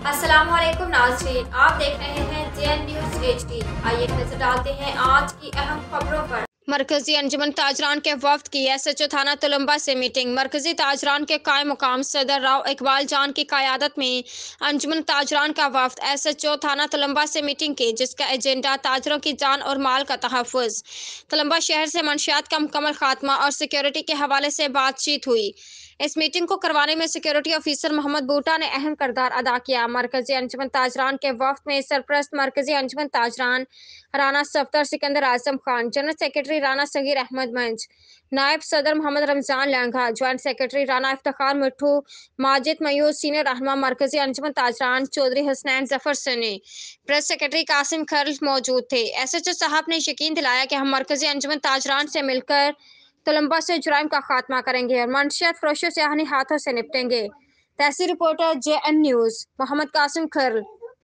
अस्सलाम वालेकुम नाज़रीन, आप देख रहे हैं JN न्यूज़ HD। आइए नजर डालते हैं आज की अहम खबरों पर। मरकजी अंजुमन ताजरान के वफ्द की SHO थाना तुलंबा से मीटिंग। मरकजी ताजरान के कायम मुकाम सदर राव इकबाल जान की क़यादत में अंजुमन ताजरान का वफ्द SHO थाना तुलंबा से मीटिंग की, जिसका एजेंडा ताजरों की जान और माल का तहफ़्फ़ुज़, तुलंबा शहर से मंशियात का मुकम्मल खात्मा और सिक्योरिटी के हवाले से बातचीत हुई। इस मीटिंग को करवाने में सिक्योरिटी ऑफिसर मोहम्मद बूटा ने अहम किरदार अदा किया। मरकजी अंजुमन ताजरान के वफ्द में सरपरस्त मरकजी अंजुमन ताजरान राना सफ्तर सिकंदर आजम खान, जनरल सेक्रेटरी राना सगीर अहमद मंच, नायब सदर मोहम्मद रमजान लंघा, ज्वाइंट सेक्रेटरी राना इफ्तिखार मिट्ठू, माजिद मयूद, सीनियर रहनुमा मरकजी अंजुमन ताजरान चौधरी हसनैन जफर सनी, प्रेस सेक्रेटरी कासिम खर्ल मौजूद थे। SHO साहब ने यकीन दिलाया कि हम मरकजी अंजुमन ताजरान से मिलकर तुलंबा से जुराइम का खात्मा करेंगे और मंशियात फरोशों से आहनी हाथों से निपटेंगे। तहसील reporter JN news Mohammad Qasim खर्ल।